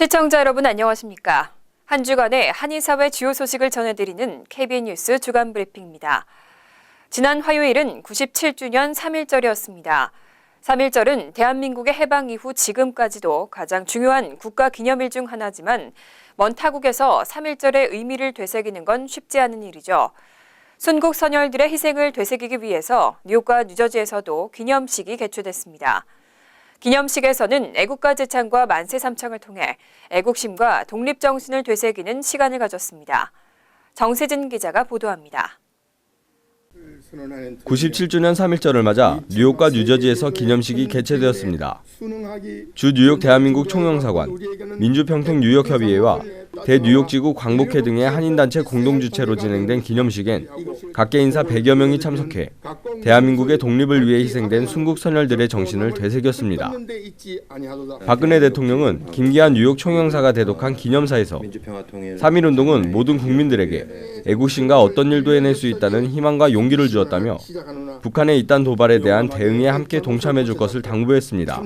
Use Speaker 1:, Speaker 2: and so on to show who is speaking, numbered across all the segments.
Speaker 1: 시청자 여러분 안녕하십니까? 한 주간의 한인사회 주요 소식을 전해드리는 KBN 뉴스 주간 브리핑입니다. 지난 화요일은 97주년 3.1절이었습니다. 3.1절은 대한민국의 해방 이후 지금까지도 가장 중요한 국가 기념일 중 하나지만 먼 타국에서 3.1절의 의미를 되새기는 건 쉽지 않은 일이죠. 순국 선열들의 희생을 되새기기 위해서 뉴욕과 뉴저지에서도 기념식이 개최됐습니다. 기념식에서는 애국가 제창과 만세 삼창을 통해 애국심과 독립정신을 되새기는 시간을 가졌습니다. 정세진 기자가 보도합니다.
Speaker 2: 97주년 3.1절을 맞아 뉴욕과 뉴저지에서 기념식이 개최되었습니다. 주 뉴욕 대한민국 총영사관, 민주평통 뉴욕협의회와 대뉴욕지구 광복회 등의 한인단체 공동주최로 진행된 기념식엔 각계 인사 100여 명이 참석해 대한민국의 독립을 위해 희생된 순국 선열들의 정신을 되새겼습니다. 박근혜 대통령은 김기한 뉴욕 총영사가 대독한 기념사에서 3.1운동은 모든 국민들에게 애국심과 어떤 일도 해낼 수 있다는 희망과 용기를 주었다며 북한의 이딴 도발에 대한 대응에 함께 동참해 줄 것을 당부했습니다.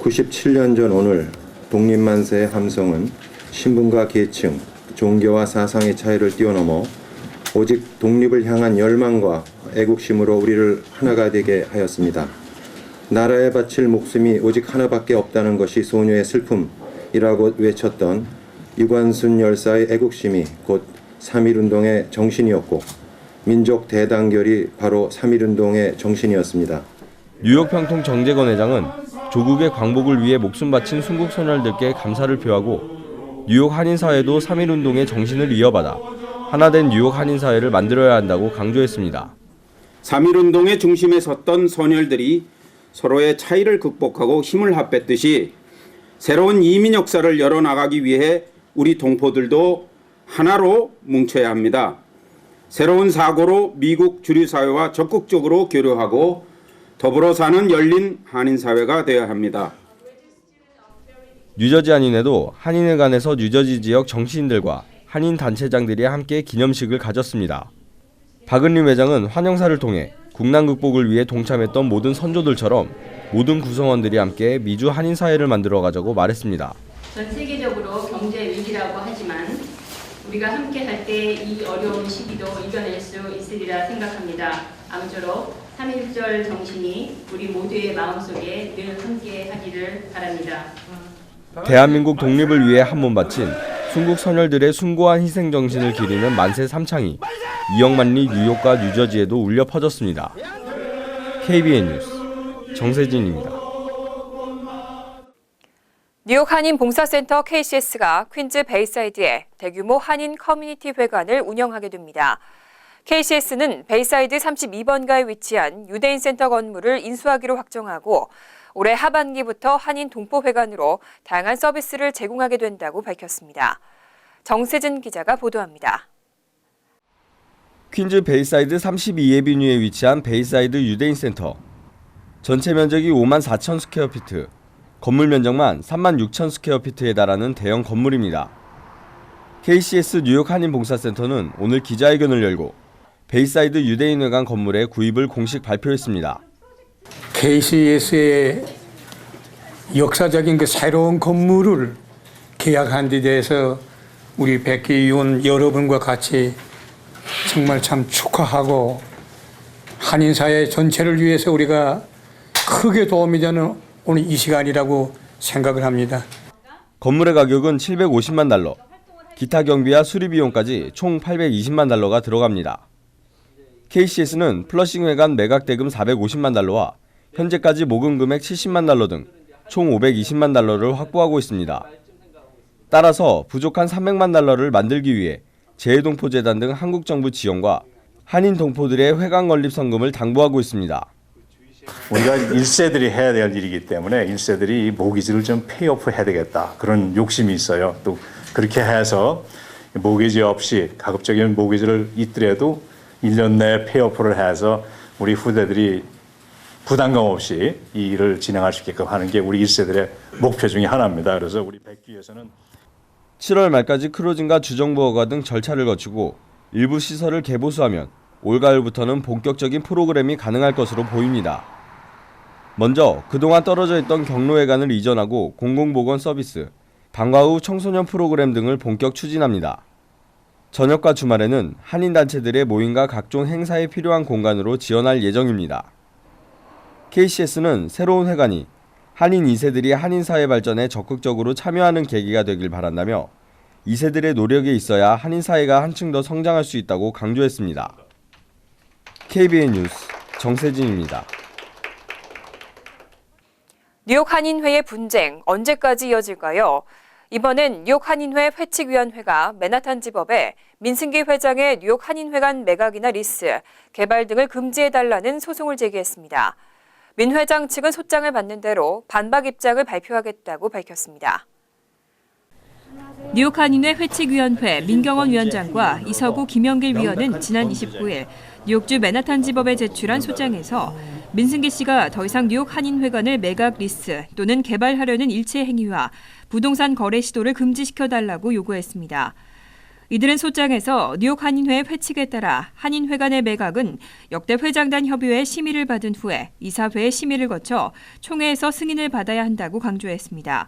Speaker 3: 97년 전 오늘 독립만세의 함성은 신분과 계층, 종교와 사상의 차이를 뛰어넘어 오직 독립을 향한 열망과 애국심으로 우리를 하나가 되게 하였습니다. 나라에 바칠 목숨이 오직 하나밖에 없다는 것이 소녀의 슬픔이라고 외쳤던 유관순 열사의 애국심이 곧 3.1운동의 정신이었고 민족 대단결이 바로 3.1운동의 정신이었습니다.
Speaker 2: 뉴욕 평통 정재건 회장은 조국의 광복을 위해 목숨 바친 순국 선열들께 감사를 표하고 뉴욕 한인사회도 3.1운동의 정신을 이어받아 하나된 뉴욕 한인사회를 만들어야 한다고 강조했습니다.
Speaker 4: 3.1운동의 중심에 섰던 선열들이 서로의 차이를 극복하고 힘을 합했듯이 새로운 이민 역사를 열어나가기 위해 우리 동포들도 하나로 뭉쳐야 합니다. 새로운 사고로 미국 주류사회와 적극적으로 교류하고 더불어 사는 열린 한인사회가 되어야 합니다.
Speaker 2: 뉴저지 한인회도 한인회관에서 뉴저지 지역 정치인들과 한인 단체장들이 함께 기념식을 가졌습니다. 박은림 회장은 환영사를 통해 국난 극복을 위해 동참했던 모든 선조들처럼 모든 구성원들이 함께 미주 한인사회를 만들어가자고 말했습니다.
Speaker 5: 전 세계적으로 경제 위기라고 하지만 우리가 함께 할 때 이 어려운 시기도 이겨낼 수 있으리라 생각합니다. 아무쪼록 3.1절 정신이 우리 모두의 마음속에 늘 함께 하기를 바랍니다.
Speaker 2: 대한민국 독립을 위해 한 몸 바친 순국 선열들의 숭고한 희생 정신을 기리는 만세 삼창이 2억만 리 뉴욕과 뉴저지에도 울려 퍼졌습니다. KBN 뉴스 정세진입니다.
Speaker 1: 뉴욕 한인 봉사센터 KCS가 퀸즈 베이사이드에 대규모 한인 커뮤니티 회관을 운영하게 됩니다. KCS는 베이사이드 32번가에 위치한 유대인 센터 건물을 인수하기로 확정하고 올해 하반기부터 한인 동포회관으로 다양한 서비스를 제공하게 된다고 밝혔습니다. 정세진 기자가 보도합니다.
Speaker 2: 퀸즈 베이사이드 32에비뉴에 위치한 베이사이드 유대인 센터. 전체 면적이 5만 4천 스퀘어피트, 건물 면적만 3만 6천 스퀘어피트에 달하는 대형 건물입니다. KCS 뉴욕 한인 봉사센터는 오늘 기자회견을 열고 베이사이드 유대인회관 건물의 구입을 공식 발표했습니다.
Speaker 6: KCS의 역사적인 그 새로운 건물을 계약한 데 대해서 우리 백기 의원 여러분과 같이 정말 참 축하하고 한인사회 전체를 위해서 우리가 크게 도움이 되는 오늘 이 시간이라고 생각을 합니다.
Speaker 2: 건물의 가격은 750만 달러, 기타 경비와 수리 비용까지 총 820만 달러가 들어갑니다. KCS는 플러싱 회관 매각 대금 450만 달러와 현재까지 모금 금액 70만 달러 등 총 520만 달러를 확보하고 있습니다. 따라서 부족한 300만 달러를 만들기 위해 재해동포재단 등 한국 정부 지원과 한인 동포들의 회관 건립 성금을 당부하고 있습니다.
Speaker 7: 우리가 1세들이 해야 될 일이기 때문에 1세들이 이 모기지를 좀 페이오프 해야 되겠다. 그런 욕심이 있어요. 또 그렇게 해서 모기지 없이 가급적이면 모기지를 있더라도 1년 내에 페이오프를 해서 우리 후대들이 부담감 없이 이 일을 진행할 수 있게끔 하는 게 우리 1세들의 목표 중에 하나입니다. 그래서 우리 백기에서는
Speaker 2: 7월 말까지 크로징과 주정부 허가 등 절차를 거치고 일부 시설을 개보수하면 올가을부터는 본격적인 프로그램이 가능할 것으로 보입니다. 먼저 그동안 떨어져 있던 경로회관을 이전하고 공공보건 서비스, 방과 후 청소년 프로그램 등을 본격 추진합니다. 저녁과 주말에는 한인단체들의 모임과 각종 행사에 필요한 공간으로 지원할 예정입니다. KCS는 새로운 회관이 한인 2세들이 한인사회 발전에 적극적으로 참여하는 계기가 되길 바란다며 2세들의 노력이 있어야 한인사회가 한층 더 성장할 수 있다고 강조했습니다. KBN 뉴스 정세진입니다.
Speaker 1: 뉴욕 한인회의 분쟁 언제까지 이어질까요? 이번엔 뉴욕 한인회 회칙위원회가 맨하탄 지법에 민승기 회장의 뉴욕 한인회관 매각이나 리스, 개발 등을 금지해달라는 소송을 제기했습니다. 민 회장 측은 소장을 받는 대로 반박 입장을 발표하겠다고 밝혔습니다. 뉴욕 한인회 회칙위원회 민경원 위원장과 이서구 김영길 위원은 지난 29일 뉴욕주 맨하탄 지법에 제출한 소장에서 민승기 씨가 더 이상 뉴욕 한인회관을 매각 리스 또는 개발하려는 일체 행위와 부동산 거래 시도를 금지시켜달라고 요구했습니다. 이들은 소장에서 뉴욕 한인회의 회칙에 따라 한인회관의 매각은 역대 회장단 협의회의 심의를 받은 후에 이사회의 심의를 거쳐 총회에서 승인을 받아야 한다고 강조했습니다.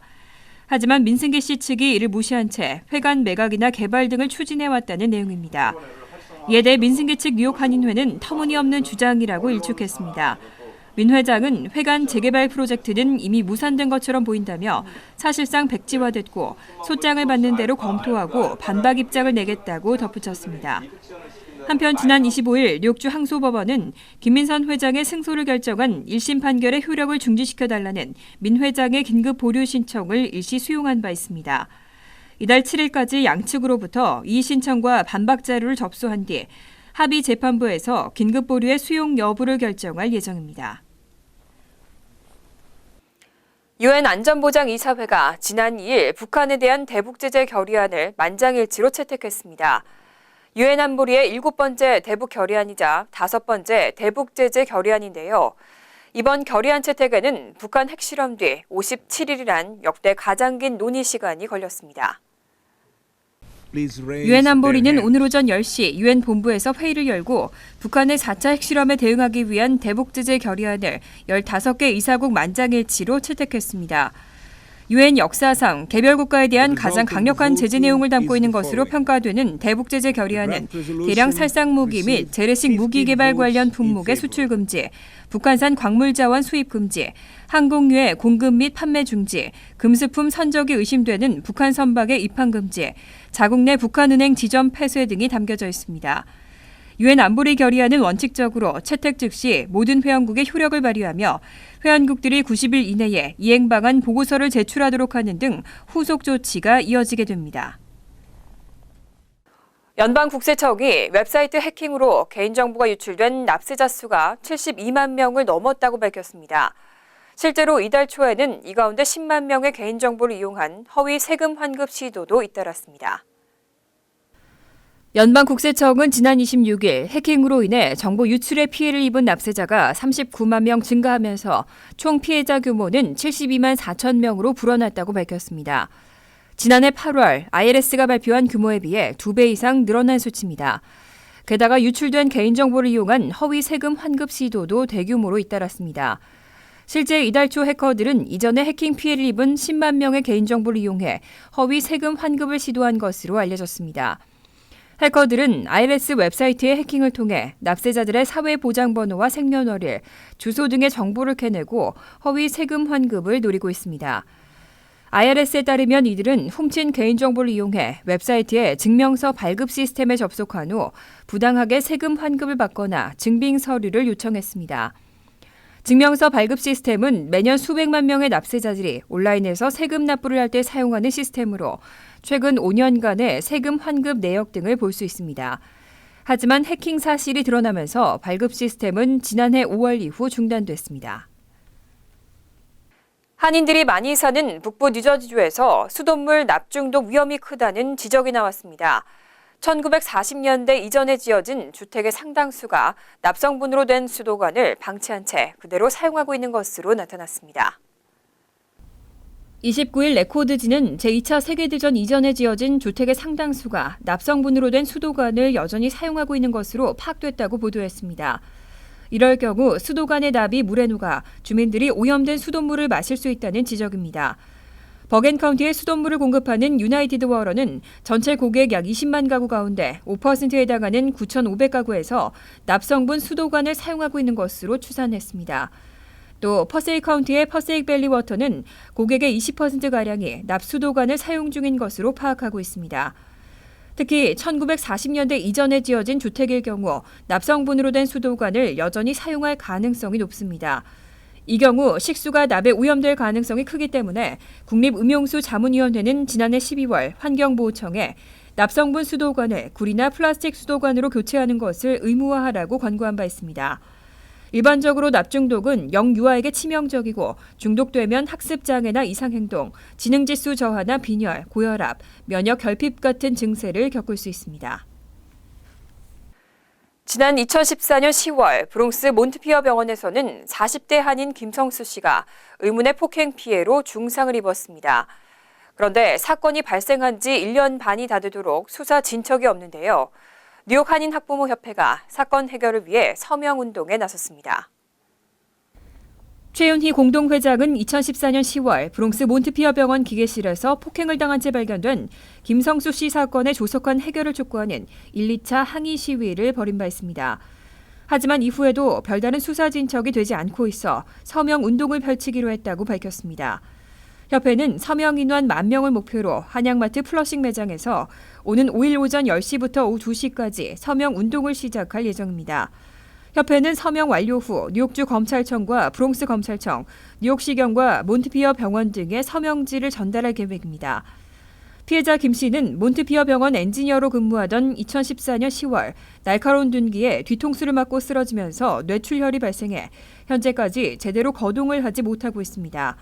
Speaker 1: 하지만 민승기 씨 측이 이를 무시한 채 회관 매각이나 개발 등을 추진해왔다는 내용입니다. 이에 대해 민승기 측 뉴욕 한인회는 터무니없는 주장이라고 일축했습니다. 민 회장은 회관 재개발 프로젝트는 이미 무산된 것처럼 보인다며 사실상 백지화됐고 소장을 받는 대로 검토하고 반박 입장을 내겠다고 덧붙였습니다. 한편 지난 25일 뉴욕주 항소법원은 김민선 회장의 승소를 결정한 1심 판결의 효력을 중지시켜달라는 민 회장의 긴급 보류 신청을 일시 수용한 바 있습니다. 이달 7일까지 양측으로부터 이 신청과 반박 자료를 접수한 뒤 합의 재판부에서 긴급 보류의 수용 여부를 결정할 예정입니다. 유엔 안전보장이사회가 지난 2일 북한에 대한 대북 제재 결의안을 만장일치로 채택했습니다. 유엔 안보리의 7번째 대북 결의안이자 5번째 대북 제재 결의안인데요. 이번 결의안 채택에는 북한 핵실험 뒤 57일이란 역대 가장 긴 논의 시간이 걸렸습니다. 유엔 안보리는 오늘 오전 10시 유엔 본부에서 회의를 열고 북한의 4차 핵실험에 대응하기 위한 대북 제재 결의안을 15개 이사국 만장일치로 채택했습니다. 유엔 역사상 개별 국가에 대한 가장 강력한 제재 내용을 담고 있는 것으로 평가되는 대북 제재 결의안은 대량 살상 무기 및 재래식 무기 개발 관련 품목의 수출 금지, 북한산 광물 자원 수입 금지, 항공유해 공급 및 판매 중지, 금수품 선적이 의심되는 북한 선박의 입항 금지, 자국 내 북한은행 지점 폐쇄 등이 담겨져 있습니다. 유엔 안보리 결의안은 원칙적으로 채택 즉시 모든 회원국의 효력을 발휘하며 회원국들이 90일 이내에 이행 방안 보고서를 제출하도록 하는 등 후속 조치가 이어지게 됩니다. 연방국세청이 웹사이트 해킹으로 개인정보가 유출된 납세자 수가 72만 명을 넘었다고 밝혔습니다. 실제로 이달 초에는 이 가운데 10만 명의 개인정보를 이용한 허위 세금 환급 시도도 잇따랐습니다. 연방국세청은 지난 26일 해킹으로 인해 정보 유출에 피해를 입은 납세자가 39만 명 증가하면서 총 피해자 규모는 72만 4천 명으로 불어났다고 밝혔습니다. 지난해 8월 IRS가 발표한 규모에 비해 2배 이상 늘어난 수치입니다. 게다가 유출된 개인정보를 이용한 허위 세금 환급 시도도 대규모로 잇따랐습니다. 실제 이달 초 해커들은 이전에 해킹 피해를 입은 10만 명의 개인정보를 이용해 허위 세금 환급을 시도한 것으로 알려졌습니다. 해커들은 IRS 웹사이트의 해킹을 통해 납세자들의 사회보장번호와 생년월일, 주소 등의 정보를 캐내고 허위 세금 환급을 노리고 있습니다. IRS에 따르면 이들은 훔친 개인정보를 이용해 웹사이트에 증명서 발급 시스템에 접속한 후 부당하게 세금 환급을 받거나 증빙 서류를 요청했습니다. 증명서 발급 시스템은 매년 수백만 명의 납세자들이 온라인에서 세금 납부를 할 때 사용하는 시스템으로 최근 5년간의 세금 환급 내역 등을 볼 수 있습니다. 하지만 해킹 사실이 드러나면서 발급 시스템은 지난해 5월 이후 중단됐습니다. 한인들이 많이 사는 북부 뉴저지주에서 수돗물 납중독 위험이 크다는 지적이 나왔습니다. 1940년대 이전에 지어진 주택의 상당수가 납성분으로 된 수도관을 방치한 채 그대로 사용하고 있는 것으로 나타났습니다. 29일 레코드지는 제2차 세계대전 이전에 지어진 주택의 상당수가 납성분으로 된 수도관을 여전히 사용하고 있는 것으로 파악됐다고 보도했습니다. 이럴 경우 수도관의 납이 물에 녹아 주민들이 오염된 수돗물을 마실 수 있다는 지적입니다. 버겐카운티에 수돗물을 공급하는 유나이티드 워러는 전체 고객 약 20만 가구 가운데 5%에 해당하는 9,500가구에서 납성분 수도관을 사용하고 있는 것으로 추산했습니다. 또 퍼세이크 카운티의 퍼세이크 밸리 워터는 고객의 20%가량이 납수도관을 사용 중인 것으로 파악하고 있습니다. 특히 1940년대 이전에 지어진 주택일 경우 납성분으로 된 수도관을 여전히 사용할 가능성이 높습니다. 이 경우 식수가 납에 오염될 가능성이 크기 때문에 국립음용수자문위원회는 지난해 12월 환경보호청에 납성분 수도관을 구리나 플라스틱 수도관으로 교체하는 것을 의무화하라고 권고한 바 있습니다. 일반적으로 납중독은 영유아에게 치명적이고 중독되면 학습장애나 이상행동, 지능지수 저하나 빈혈, 고혈압, 면역 결핍 같은 증세를 겪을 수 있습니다. 지난 2014년 10월 브롱스 몬트피어 병원에서는 40대 한인 김성수 씨가 의문의 폭행 피해로 중상을 입었습니다. 그런데 사건이 발생한 지 1년 반이 다 되도록 수사 진척이 없는데요. 뉴욕 한인 학부모 협회가 사건 해결을 위해 서명운동에 나섰습니다. 최윤희 공동회장은 2014년 10월 브롱스 몬트피어 병원 기계실에서 폭행을 당한 채 발견된 김성수 씨 사건의 조속한 해결을 촉구하는 1, 2차 항의 시위를 벌인 바 있습니다. 하지만 이후에도 별다른 수사 진척이 되지 않고 있어 서명운동을 펼치기로 했다고 밝혔습니다. 협회는 서명 인원 10,000명을 목표로 한양마트 플러싱 매장에서 오는 5일 오전 10시부터 오후 2시까지 서명운동을 시작할 예정입니다. 협회는 서명 완료 후 뉴욕주 검찰청과 브롱스 검찰청, 뉴욕시경과 몬트피어 병원 등의 서명지를 전달할 계획입니다. 피해자 김 씨는 몬트피어 병원 엔지니어로 근무하던 2014년 10월 날카로운 둔기에 뒤통수를 맞고 쓰러지면서 뇌출혈이 발생해 현재까지 제대로 거동을 하지 못하고 있습니다.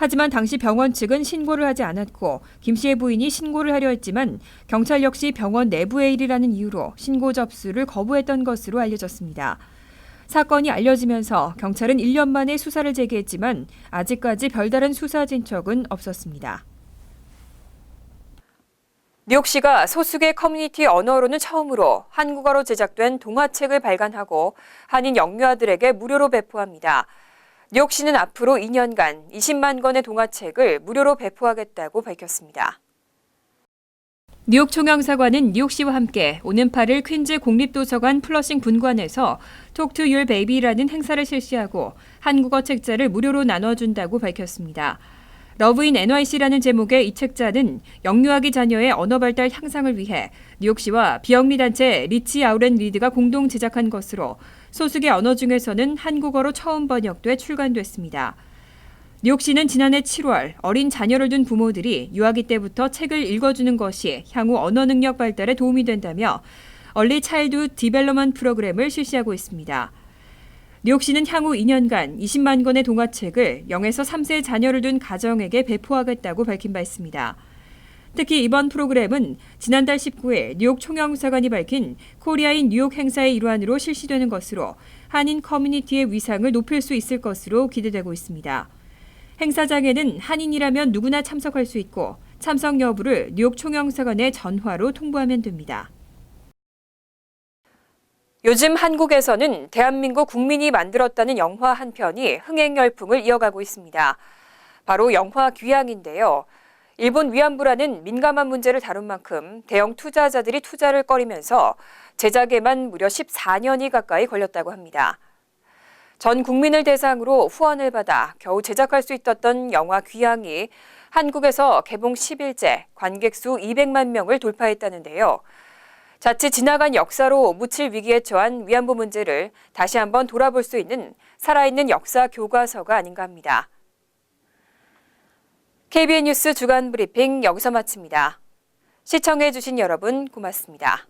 Speaker 1: 하지만 당시 병원 측은 신고를 하지 않았고 김 씨의 부인이 신고를 하려 했지만 경찰 역시 병원 내부의 일이라는 이유로 신고 접수를 거부했던 것으로 알려졌습니다. 사건이 알려지면서 경찰은 1년 만에 수사를 재개했지만 아직까지 별다른 수사 진척은 없었습니다. 뉴욕시가 소수의 커뮤니티 언어로는 처음으로 한국어로 제작된 동화책을 발간하고 한인 영유아들에게 무료로 배포합니다. 뉴욕시는 앞으로 2년간 20만 권의 동화책을 무료로 배포하겠다고 밝혔습니다. 뉴욕 총영사관은 뉴욕시와 함께 오는 8일 퀸즈 공립도서관 플러싱 분관에서 Talk to Your Baby라는 행사를 실시하고 한국어 책자를 무료로 나눠준다고 밝혔습니다. Love in NYC라는 제목의 이 책자는 영유아기 자녀의 언어 발달 향상을 위해 뉴욕시와 비영리 단체 리치 아우렌 리드가 공동 제작한 것으로 소수의 언어 중에서는 한국어로 처음 번역돼 출간됐습니다. 뉴욕시는 지난해 7월 어린 자녀를 둔 부모들이 유아기 때부터 책을 읽어주는 것이 향후 언어 능력 발달에 도움이 된다며 얼리 차일드 디벨롭먼트 프로그램을 실시하고 있습니다. 뉴욕시는 향후 2년간 20만 권의 동화책을 0에서 3세 자녀를 둔 가정에게 배포하겠다고 밝힌 바 있습니다. 특히 이번 프로그램은 지난달 19일 뉴욕 총영사관이 밝힌 코리아인 뉴욕 행사의 일환으로 실시되는 것으로 한인 커뮤니티의 위상을 높일 수 있을 것으로 기대되고 있습니다. 행사장에는 한인이라면 누구나 참석할 수 있고 참석 여부를 뉴욕 총영사관에 전화로 통보하면 됩니다. 요즘 한국에서는 대한민국 국민이 만들었다는 영화 한 편이 흥행 열풍을 이어가고 있습니다. 바로 영화 귀향인데요. 일본 위안부라는 민감한 문제를 다룬 만큼 대형 투자자들이 투자를 꺼리면서 제작에만 무려 14년이 가까이 걸렸다고 합니다. 전 국민을 대상으로 후원을 받아 겨우 제작할 수 있었던 영화 귀향이 한국에서 개봉 10일째 관객 수 200만 명을 돌파했다는데요. 자칫 지나간 역사로 묻힐 위기에 처한 위안부 문제를 다시 한번 돌아볼 수 있는 살아있는 역사 교과서가 아닌가 합니다. KBN 뉴스 주간 브리핑 여기서 마칩니다. 시청해주신 여러분 고맙습니다.